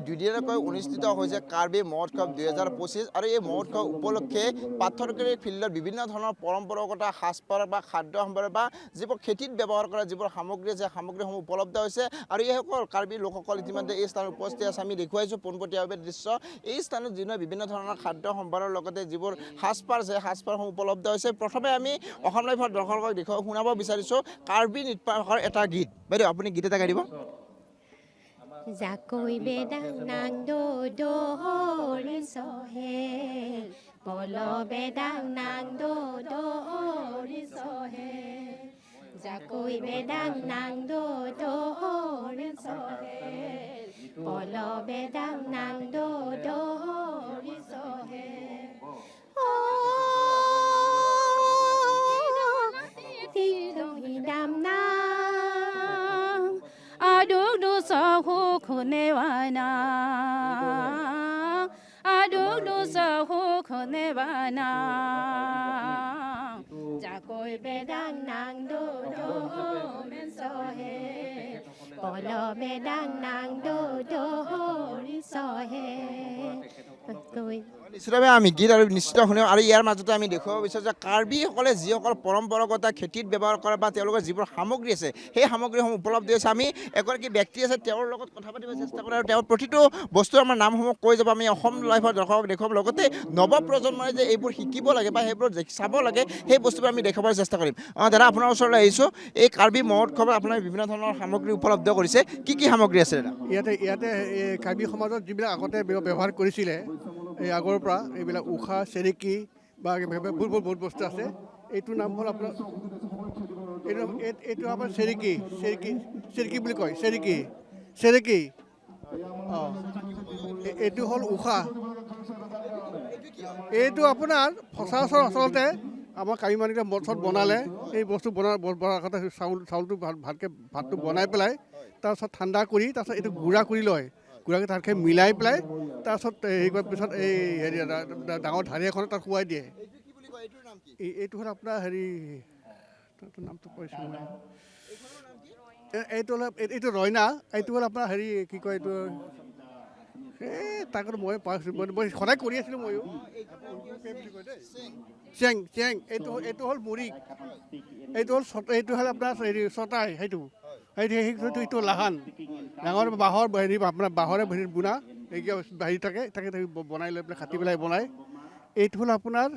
দুদিনকৈ অনুষ্ঠিত হৈছে কাৰ্বি মহোৎসৱ 2025 আৰু এই মহোৎসৱ উপলক্ষে পাথৰকাৰী ফিল্ডত বিভিন্ন ধৰণৰ পৰম্পৰাগত সাজপাৰ বা খাদ্য সম্ভাৰ বা যিবোৰ খেতিত ব্যৱহাৰ কৰা যিবোৰ সামগ্ৰী আছে সামগ্ৰীসমূহ উপলব্ধ হৈছে আৰু এইসকল কাৰ্বি লোকসকল ইতিমধ্যে এই স্থানত উপস্থিত আছে আমি দেখুৱাইছোঁ পোনপটীয়াভাৱে দৃশ্য এই স্থানত যিবোৰ বিভিন্ন ধৰণৰ খাদ্য সম্ভাৰৰ লগতে যিবোৰ সাজপাৰ আছে সাজপাৰসমূহ উপলব্ধ হৈছে প্ৰথমে আমি অসম লাইভৰ দৰ্শকক দেখুৱাব শুনাব বিচাৰিছোঁ কাৰ্বি নৃত্যৰ এটা গীত বাইদেউ আপুনি গীত এটা গাই দিব Zakoi bedang nang do do hori sohel Polo bedang nang do do hori sohel Zakoi bedang nang do do hori sohel Polo bedang nang do do hori sohel Oh Tidong hidam nang Aduk du sahu kunewana Aduk du sahu kunewana Jakoi bedang nang do do men sohe Polo bedang nang do do ri sohe Koi নিশ্চিতভাৱে আমি গীত আৰু নিশ্চিত শুনিম আৰু ইয়াৰ মাজতে আমি দেখুৱাব বিচাৰোঁ যে কাৰ্বিসকলে যিসকল পৰম্পৰাগত খেতিত ব্যৱহাৰ কৰে বা তেওঁলোকৰ যিবোৰ সামগ্ৰী আছে সেই সামগ্ৰীসমূহ উপলব্ধ হৈছে আমি এগৰাকী ব্যক্তি আছে তেওঁৰ লগত কথা পাতিব চেষ্টা কৰোঁ আৰু তেওঁৰ প্ৰতিটো বস্তুৰ আমাৰ নামসমূহ কৈ যাব আমি অসম লাইভৰ দৰ্শকক দেখুৱাব লগতে নৱপ্ৰজন্মই যে এইবোৰ শিকিব লাগে বা সেইবোৰ চাব লাগে সেই বস্তুবোৰ আমি দেখাবলৈ চেষ্টা কৰিম দাদা আপোনাৰ ওচৰলৈ আহিছোঁ এই কাৰ্বি মহোৎসৱত আপোনাৰ বিভিন্ন ধৰণৰ সামগ্ৰী উপলব্ধ কৰিছে কি সামগ্ৰী আছে দাদা ইয়াতে কাৰ্বি সমাজত যিবিলাক আগতে ব্যৱহাৰ কৰিছিলে এই আগৰ পৰা এইবিলাক উষা চেৰেকী বা বহুত বস্তু আছে এইটোৰ নাম হ'ল আপোনাৰ এইটো আপোনাৰ চেৰেকী বুলি কয় চেৰেকী অঁ এইটো হ'ল উষা এইটো আপোনাৰ সচৰাচৰ আচলতে আমাৰ কাৰ্বি মানুহে মঠত বনালে এই বস্তু বনোৱাৰ আগতে চাউলটো ভাতটো বনাই পেলাই তাৰপিছত ঠাণ্ডা কৰি তাৰপিছত এইটো গুড়া কৰি লয় গুড়াকৈ তাতকৈ মিলাই পেলাই তাৰপিছত হেৰি কৰাৰ পিছত এই হেৰি ডাঙৰ ঢাৰি এখনত তাত খুৱাই দিয়ে এইটো হ'ল আপোনাৰ হেৰি নামটো কৈছোঁ এইটো ৰয়না এইটো হ'ল আপোনাৰ হেৰি কি কয় এইটো এই তাকতো মই পাইছোঁ মই সদায় কৰি আছিলোঁ ময়ো চেং এইটো হ'ল মুড়ি এইটো হ'ল আপোনাৰ হেৰি চটাই সেইটো লাহান ডাঙৰ বাঁহৰ হেৰি আপোনাৰ বাঁহৰে হেৰি বুনা হেৰি থাকে বনাই লৈ পেলাই কাটি পেলাই বনাই এইটো হ'ল আপোনাৰ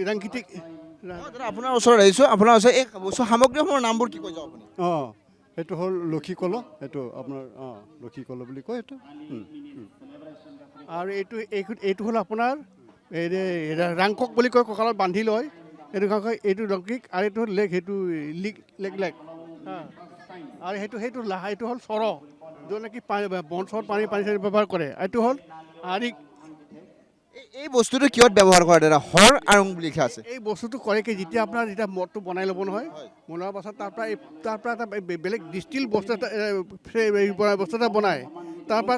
ৰাংকিটিক আপোনাৰ ওচৰত আহিছোঁ আপোনাৰ ওচৰত এই সামগ্ৰীসমূহৰ নামবোৰ কি কৈ যাব আপুনি অঁ এইটো হ'ল লক্ষী কল এইটো আপোনাৰ লক্ষী কল বুলি কয় এইটো আৰু এইটো হ'ল আপোনাৰ হেৰি ৰাংকক বুলি কয় কঁকালত বান্ধি লয় এইটো ৰংকিক আৰু এইটো হ'ল লেগ সেইটো লেগ আৰু সেইটো হ'ল চৰ য'ত নেকি বন পানী ব্যৱহাৰ কৰে এইটো হ'ল আৰিক এই বস্তুটো কিহত ব্যৱহাৰ কৰে দাদা হৰ আৰুং বুলি লিখা আছে এই বস্তুটো কৰে কি যেতিয়া মদটো বনাই ল'ব নহয় বনোৱাৰ পাছত তাৰ পৰা এটা বেলেগ ডিষ্টিল বস্তু এটা বনায় তাৰপৰা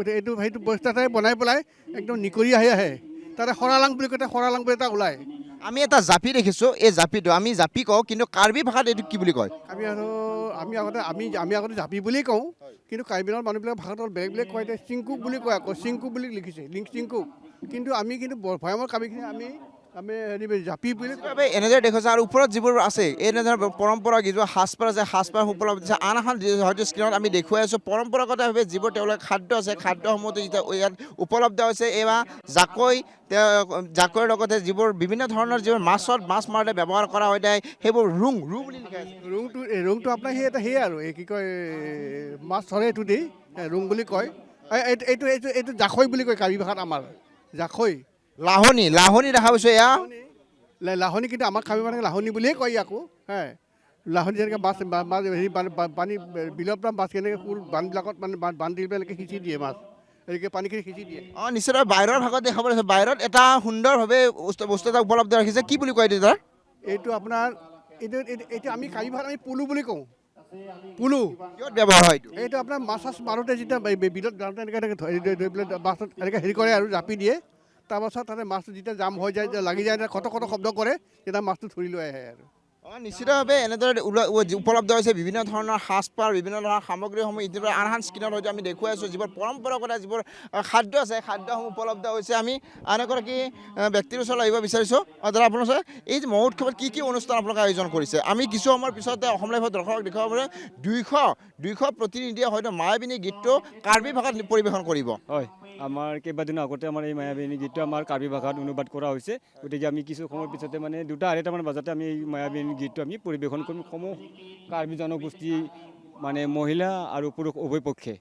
সেইটো বস্তু এটাই বনাই পেলাই একদম নিকৰি আহে তাতে শৰালাং বুলি কয় শৰালাং বুলি এটা ওলায় আমি এটা জাপি দেখিছোঁ এই জাপিটো আমি জাপি কওঁ কিন্তু কাৰ্বি ভাষাত এইটো কি বুলি কয় আমি আগতে জাপি বুলি কওঁ কিন্তু কাৰ্বিৰ মানুহবিলাক ভাষাটো বেলেগ কয় চিংকুক বুলি কয় আকৌ চিংকুক বুলি লিখিছে চিংকুক কিন্তু আমি ভৈয়ামৰ কাৰ্বিখিনি আমি হেৰি জাপি বুলি এনেদৰে দেখিছোঁ আৰু ওপৰত যিবোৰ আছে এনেধৰণৰ পৰম্পৰা যিবোৰ সাজপাৰ আছে সাজপাৰ উপলব্ধ আছে আন এখন হয়তো স্ক্ৰীণত আমি দেখুৱাই আছোঁ পৰম্পৰাগতভাৱে যিবোৰ তেওঁলোকৰ খাদ্য আছে খাদ্যসমূহতো যেতিয়া ইয়াত উপলব্ধ হৈছে এইবাৰ জাকৈৰ লগতে যিবোৰ বিভিন্ন ধৰণৰ যিবোৰ মাছ মাৰোঁতে ব্যৱহাৰ কৰা হয় সেইবোৰ ৰুং বুলি লিখা আছে ৰুংটো আপোনাৰ সেয়ে আৰু এই কি কয় মাছ ধৰে এইটো দি ৰুং বুলি কয় এইটো জাকৈ বুলি কয় কাৰ্বি ভাষাত আমাৰ জাকৈ লাহনি দেখা পাইছোঁ এয়া লাহনি কিন্তু আমাৰ কাৰ্বি মানুহে লাহনি বুলিয়ে কয় আকৌ লাহনি যেনেকৈ মাছ হেৰি পানী বিলৰ পৰা মাছ কেনেকৈ বান্ধবিলাকত মানে বান্ধ দি পেলাই এনেকৈ সিঁচি দিয়ে মাছ এনেকৈ পানীখিনি সিঁচি দিয়ে অঁ নিশ্চয় বাহিৰৰ ভাগত দেখা পাইছোঁ বাহিৰত এটা সুন্দৰভাৱে বস্তু এটা উপলব্ধ ৰাখিছে কি বুলি কয় দাদা এইটো আপোনাৰ এইটো আমি কাৰ্বি ভাষাত আমি পুলু বুলি কওঁ পুলু কিহত ব্যৱহাৰ হয় এইটো আপোনাৰ মাছ মাৰোঁতে যেতিয়া বিলত যাওঁতে এনেকৈ ধৰি পেলাই মাছত এনেকৈ হেৰি কৰে আৰু জাপি দিয়ে তাৰপাছত তাতে মাছটো যেতিয়া জাম হৈ যায় লাগি যায় কট শব্দ কৰে তেতিয়া মাছটো ধৰি লৈ আহে আৰু নিশ্চিতভাৱে এনেদৰে উপলব্ধ হৈছে বিভিন্ন ধৰণৰ সাজপাৰ বিভিন্ন ধৰণৰ সামগ্ৰীসমূহ ইতিমধ্যে আন আন স্ক্ৰীণত হয়তো আমি দেখুৱাই আছোঁ যিবোৰ পৰম্পৰাগত যিবোৰ খাদ্য আছে খাদ্যসমূহ উপলব্ধ হৈছে আমি আন এগৰাকী ব্যক্তিৰ ওচৰলৈ আহিব বিচাৰিছোঁ দাদা আপোনালোকে এই যে মহোৎসৱত কি অনুষ্ঠান আপোনালোকে আয়োজন কৰিছে আমি কিছু সময়ৰ পিছতে অসম লাইভত দৰ্শকক দেখুৱাবলৈ 200 প্ৰতিনিধিয়ে হয়তো মায়াবিনী গীতটো কাৰ্বি ভাষাত পৰিৱেশন কৰিব হয় আমাৰ কেইবাদিনৰ আগতে আমাৰ এই মায়াবিনী গীতটো আমাৰ কাৰ্বি ভাষাত অনুবাদ কৰা হৈছে গতিকে আমি কিছু সময়ৰ পিছতে মানে 2:30মান বজাতে আমি এই মায়াবিনী গীতটো আমি পৰিৱেশন কৰিম সমূহ কাৰ্বি জনগোষ্ঠী মানে মহিলা আৰু পুৰুষ উভয় পক্ষে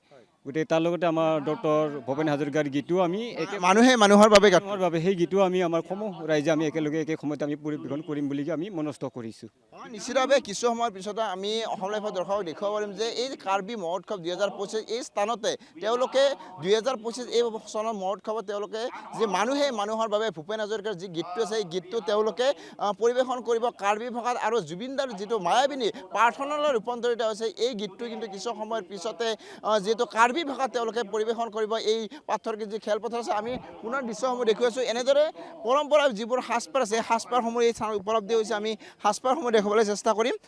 গতিকে তাৰ লগতে আমাৰ ডক্টৰ ভূপেন হাজৰিকাৰ গীতো আমি মানুহে মানুহৰ বাবে গান মানুহৰ বাবে সেই গীতো আমি আমাৰ সমূহ ৰাইজে আমি একেলগে একে সময়তে আমি পৰিৱেশন কৰিম বুলি আমি মনস্থ কৰিছোঁ নিশ্চিতভাৱে কিছু সময়ৰ পিছতে আমি অসম লাইভৰ দৰ্শকক দেখুৱাব পাৰিম যে এই কাৰ্বি মহোৎসৱ 2025 এই স্থানতে তেওঁলোকে 2025 এই চনৰ মহোৎসৱত তেওঁলোকে যে মানুহে মানুহৰ বাবে ভূপেন হাজৰিকাৰ যি গীতটো আছে এই গীতটো তেওঁলোকে পৰিৱেশন কৰিব কাৰ্বি ভাষাত আৰু জুবিনদাৰ যিটো মায়াবিনী প্ৰাৰ্থনালৈ ৰূপান্তৰিত হৈছে এই গীতটো কিন্তু কিছু সময়ৰ পিছতে যিহেতু কাৰ্বি ভাষাত তেওঁলোকে পৰিৱেশন কৰিব এই পাথৰগিৰি যি খেলপথাৰ আছে আমি পুনৰ দৃশ্যসমূহ দেখুৱাইছোঁ এনেদৰে পৰম্পৰা যিবোৰ সাজপাৰ আছে সাজপাৰসমূহ এই স্থানত উপলব্ধি হৈছে আমি সাজপাৰসমূহ দেখুৱাবলৈ চেষ্টা কৰিম